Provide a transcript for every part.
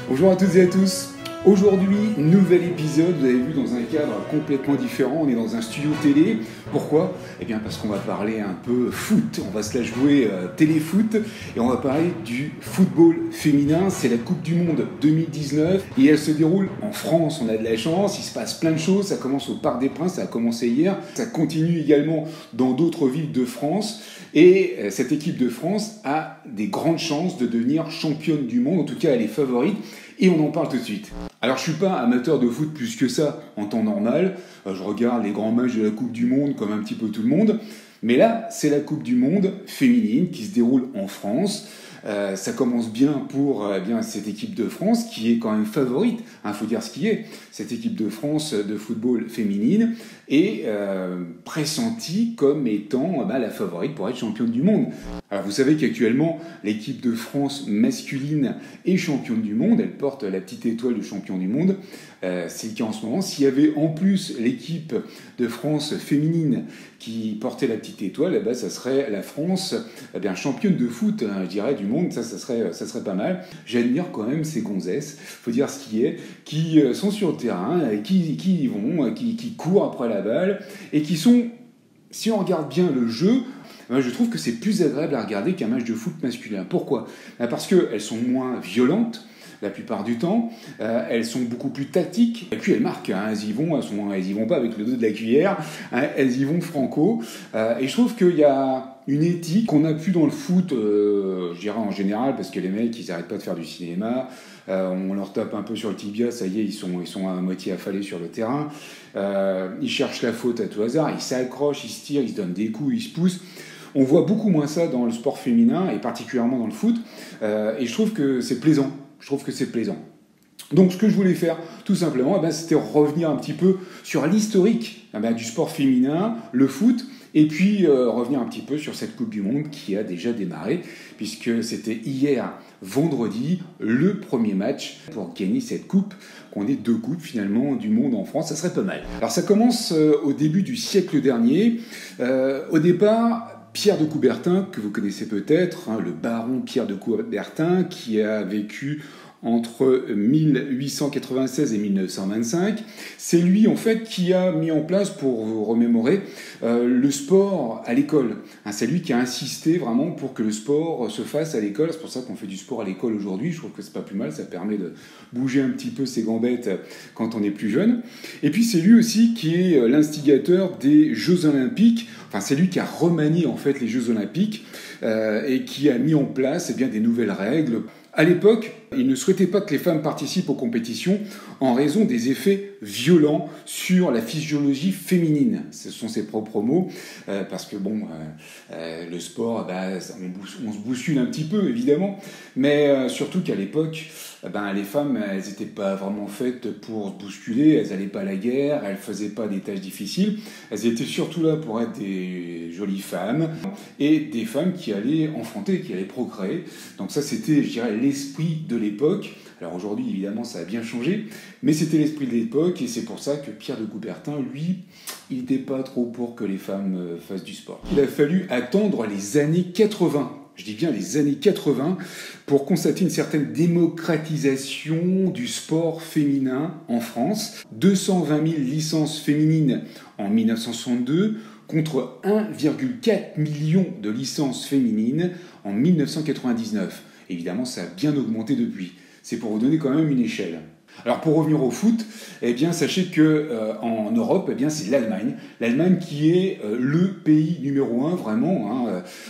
Bonjour à toutes et à tous. Aujourd'hui, nouvel épisode, vous avez vu, dans un cadre complètement différent. On est dans un studio télé. Pourquoi ? Eh bien parce qu'on va parler un peu foot. On va se la jouer téléfoot et on va parler du football féminin. C'est la Coupe du Monde 2019 et elle se déroule en France. On a de la chance, il se passe plein de choses. Ça commence au Parc des Princes, ça a commencé hier. Ça continue également dans d'autres villes de France. Et cette équipe de France a des grandes chances de devenir championne du monde. En tout cas, elle est favorite. Et on en parle tout de suite. Alors je suis pas amateur de foot plus que ça en temps normal. Je regarde les grands matchs de la Coupe du Monde comme un petit peu tout le monde. Mais là, c'est la Coupe du Monde féminine qui se déroule en France. Ça commence bien pour cette équipe de France qui est quand même favorite, faut dire ce qui est. Cette équipe de France de football féminine est pressentie comme étant la favorite pour être championne du monde. Alors vous savez qu'actuellement l'équipe de France masculine est championne du monde, elle porte la petite étoile de champion du monde. C'est le cas en ce moment. S'il y avait en plus l'équipe de France féminine qui portait la petite étoile, ça serait la France championne de foot, je dirais, du monde. Ça serait pas mal. J'admire quand même ces gonzesses, faut dire ce qui est, qui sont sur le terrain, qui y vont, qui courent après la balle et qui sont, si on regarde bien le jeu, je trouve que c'est plus agréable à regarder qu'un match de foot masculin. Pourquoi ? Parce qu'elles sont moins violentes la plupart du temps, elles sont beaucoup plus tactiques, et puis elles marquent, elles y vont pas avec le dos de la cuillère, elles y vont franco, et je trouve qu'il y a une éthique qu'on n'a plus dans le foot, je dirais en général, parce que les mecs, ils n'arrêtent pas de faire du cinéma, on leur tape un peu sur le tibia, ça y est, ils sont à moitié affalés sur le terrain, ils cherchent la faute à tout hasard, ils s'accrochent, ils se tirent, ils se donnent des coups, ils se poussent. On voit beaucoup moins ça dans le sport féminin, et particulièrement dans le foot, et je trouve que c'est plaisant. Donc ce que je voulais faire, tout simplement, c'était revenir un petit peu sur l'historique du sport féminin, le foot, et puis revenir un petit peu sur cette Coupe du Monde qui a déjà démarré, puisque c'était hier, vendredi, le premier match pour gagner cette coupe, qu'on ait 2 coupes finalement du monde en France, ça serait pas mal. Alors ça commence au début du siècle dernier. Au départ, Pierre de Coubertin, que vous connaissez peut-être, le baron Pierre de Coubertin, qui a vécu entre 1896 et 1925. C'est lui, en fait, qui a mis en place, pour vous remémorer, le sport à l'école. C'est lui qui a insisté vraiment pour que le sport se fasse à l'école. C'est pour ça qu'on fait du sport à l'école aujourd'hui. Je trouve que c'est pas plus mal. Ça permet de bouger un petit peu ses gambettes quand on est plus jeune. Et puis, c'est lui aussi qui est l'instigateur des Jeux Olympiques. C'est lui qui a remanié, en fait, les Jeux Olympiques et qui a mis en place des nouvelles règles. À l'époque, il ne souhaitait pas que les femmes participent aux compétitions en raison des effets violents sur la physiologie féminine. Ce sont ses propres mots, parce que le sport, on se bouscule un petit peu, évidemment, mais surtout qu'à l'époque, les femmes, elles n'étaient pas vraiment faites pour se bousculer, elles n'allaient pas à la guerre, elles ne faisaient pas des tâches difficiles, elles étaient surtout là pour être des jolies femmes, et des femmes qui allaient enfanter, qui allaient procréer. Donc ça, c'était, je dirais, l'esprit de l'époque. Alors aujourd'hui, évidemment, ça a bien changé, mais c'était l'esprit de l'époque, et c'est pour ça que Pierre de Coubertin, lui, il n'était pas trop pour que les femmes fassent du sport. Il a fallu attendre les années 80, je dis bien les années 80, pour constater une certaine démocratisation du sport féminin en France. 220 000 licences féminines en 1962, contre 1,4 million de licences féminines en 1999. Évidemment, ça a bien augmenté depuis. C'est pour vous donner quand même une échelle. Alors pour revenir au foot, sachez que en Europe, c'est l'Allemagne. L'Allemagne qui est le pays numéro 1 vraiment,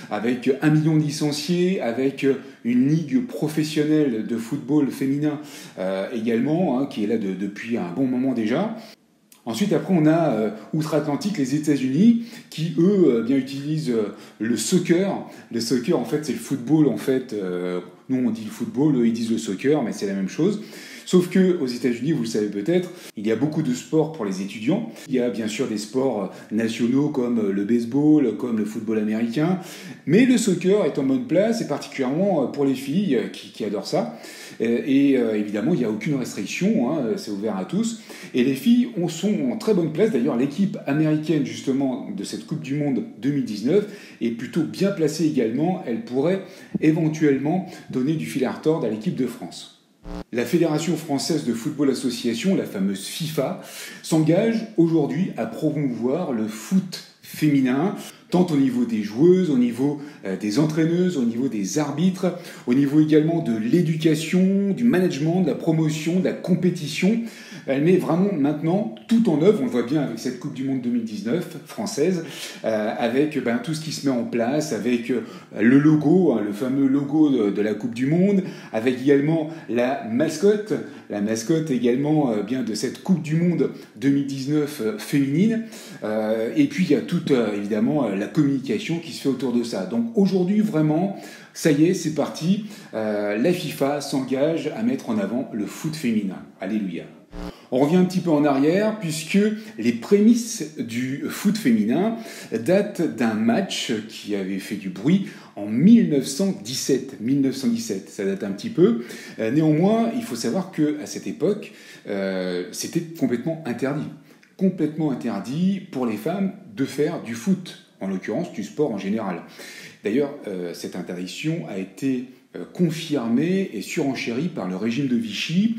avec 1 million de licenciés, avec une ligue professionnelle de football féminin également, qui est là depuis un bon moment déjà. Ensuite, après, on a outre-Atlantique les États-Unis qui, eux, utilisent le soccer. Le soccer, en fait, c'est le football, en fait, Nous, on dit le football, eux, ils disent le soccer, mais c'est la même chose. Sauf que aux États-Unis, vous le savez peut-être, il y a beaucoup de sports pour les étudiants. Il y a bien sûr des sports nationaux comme le baseball, comme le football américain. Mais le soccer est en bonne place, et particulièrement pour les filles qui adorent ça. Et évidemment, il n'y a aucune restriction, hein, c'est ouvert à tous. Et les filles sont en très bonne place. D'ailleurs, l'équipe américaine, justement, de cette Coupe du Monde 2019 est plutôt bien placée également. Elle pourrait éventuellement donner du fil à retordre à l'équipe de France. La Fédération française de football association, la fameuse FIFA, s'engage aujourd'hui à promouvoir le foot féminin, tant au niveau des joueuses, au niveau des entraîneuses, au niveau des arbitres, au niveau également de l'éducation, du management, de la promotion, de la compétition. Elle met vraiment maintenant tout en œuvre, on le voit bien avec cette Coupe du Monde 2019 française, avec tout ce qui se met en place, avec le logo, le fameux logo de la Coupe du Monde, avec également la mascotte également bien de cette Coupe du Monde 2019 féminine, et puis il y a toute évidemment la communication qui se fait autour de ça. Donc aujourd'hui vraiment, ça y est, c'est parti, la FIFA s'engage à mettre en avant le foot féminin. Alléluia. On revient un petit peu en arrière puisque les prémices du foot féminin datent d'un match qui avait fait du bruit en 1917, ça date un petit peu. Néanmoins, il faut savoir qu'à cette époque, c'était complètement interdit pour les femmes de faire du foot, en l'occurrence du sport en général. D'ailleurs, cette interdiction a été confirmée et surenchérie par le régime de Vichy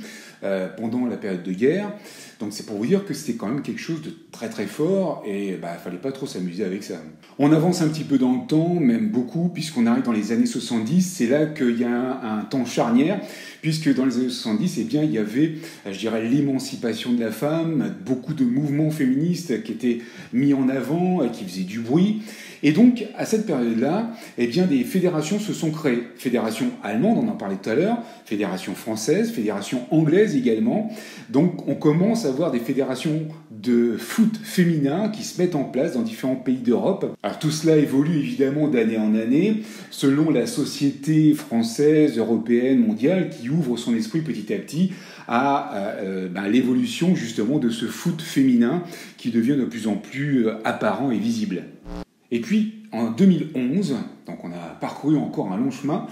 pendant la période de guerre. Donc c'est pour vous dire que c'était quand même quelque chose de très très fort et il fallait pas trop s'amuser avec ça. On avance un petit peu dans le temps, même beaucoup, puisqu'on arrive dans les années 70, c'est là qu'il y a un temps charnière, puisque dans les années 70, il y avait, je dirais, l'émancipation de la femme, beaucoup de mouvements féministes qui étaient mis en avant, qui faisaient du bruit. Et donc, à cette période-là, des fédérations se sont créées. Fédération allemande, on en parlait tout à l'heure, fédération française, fédération anglaise également. Donc, on commence à avoir des fédérations de foot féminin qui se mettent en place dans différents pays d'Europe. Alors, tout cela évolue évidemment d'année en année, selon la société française, européenne, mondiale, qui ouvre son esprit petit à petit à l'évolution justement de ce foot féminin qui devient de plus en plus apparent et visible. Et puis, en 2011, donc on a parcouru encore un long chemin,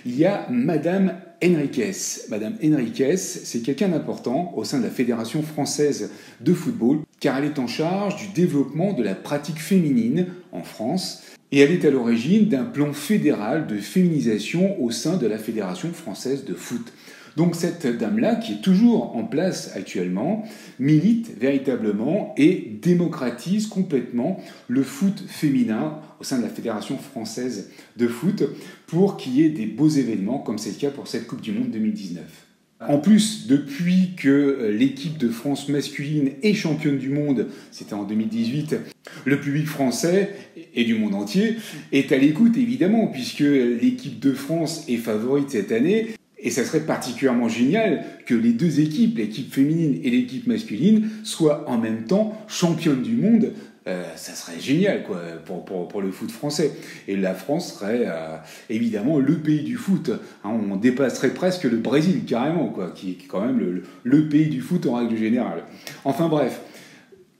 il y a Madame Henriques. Madame Henriques, c'est quelqu'un d'important au sein de la Fédération française de football, car elle est en charge du développement de la pratique féminine en France, et elle est à l'origine d'un plan fédéral de féminisation au sein de la Fédération française de foot. Donc cette dame-là, qui est toujours en place actuellement, milite véritablement et démocratise complètement le foot féminin au sein de la Fédération française de foot pour qu'il y ait des beaux événements comme c'est le cas pour cette Coupe du Monde 2019. En plus, depuis que l'équipe de France masculine est championne du monde, c'était en 2018, le public français et du monde entier est à l'écoute évidemment puisque l'équipe de France est favorite cette année. Et ça serait particulièrement génial que les deux équipes, l'équipe féminine et l'équipe masculine, soient en même temps championnes du monde. Ça serait génial quoi, pour le foot français. Et la France serait évidemment le pays du foot. Hein, on dépasserait presque le Brésil carrément, quoi, qui est quand même le pays du foot en règle générale. Enfin bref.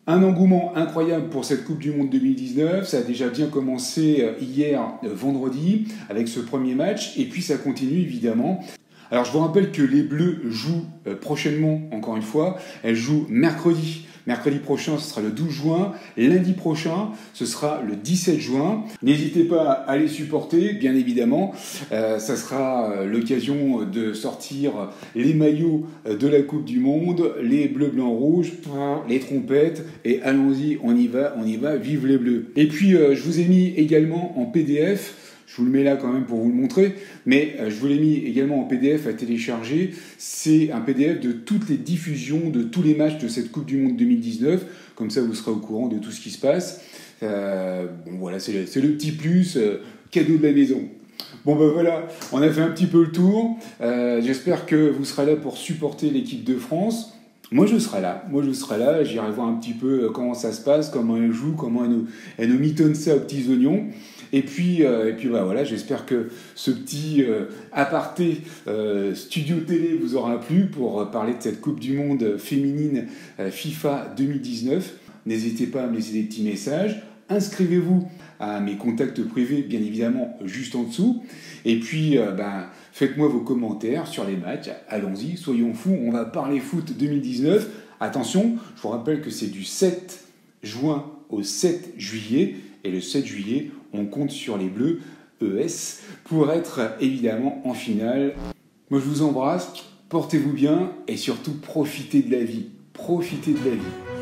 Un engouement incroyable pour cette Coupe du Monde 2019, ça a déjà bien commencé hier vendredi avec ce premier match et puis ça continue évidemment. Alors je vous rappelle que les Bleus jouent prochainement, encore une fois, elles jouent mercredi. Mercredi prochain, ce sera le 12 juin. Lundi prochain, ce sera le 17 juin. N'hésitez pas à les supporter, bien évidemment. Ça sera l'occasion de sortir les maillots de la Coupe du Monde, les bleus, blancs, rouges, les trompettes. Et allons-y, on y va, vive les Bleus. Et puis, je vous ai mis également en PDF. Je vous le mets là quand même pour vous le montrer, mais je vous l'ai mis également en PDF à télécharger. C'est un PDF de toutes les diffusions de tous les matchs de cette Coupe du Monde 2019. Comme ça, vous serez au courant de tout ce qui se passe. Voilà, c'est le petit plus, cadeau de la maison. Bon voilà, on a fait un petit peu le tour. J'espère que vous serez là pour supporter l'équipe de France. Moi je serai là, j'irai voir un petit peu comment ça se passe, comment elle joue, comment elle nous mitonne ça aux petits oignons. Bah voilà, j'espère que ce petit aparté studio télé vous aura plu pour parler de cette Coupe du Monde féminine FIFA 2019. N'hésitez pas à me laisser des petits messages. Inscrivez-vous à mes contacts privés, bien évidemment, juste en dessous. Et puis, faites-moi vos commentaires sur les matchs. Allons-y, soyons fous, on va parler foot 2019. Attention, je vous rappelle que c'est du 7 juin au 7 juillet. Et le 7 juillet, on compte sur les Bleus, ES, pour être évidemment en finale. Moi, je vous embrasse, portez-vous bien et surtout profitez de la vie. Profitez de la vie.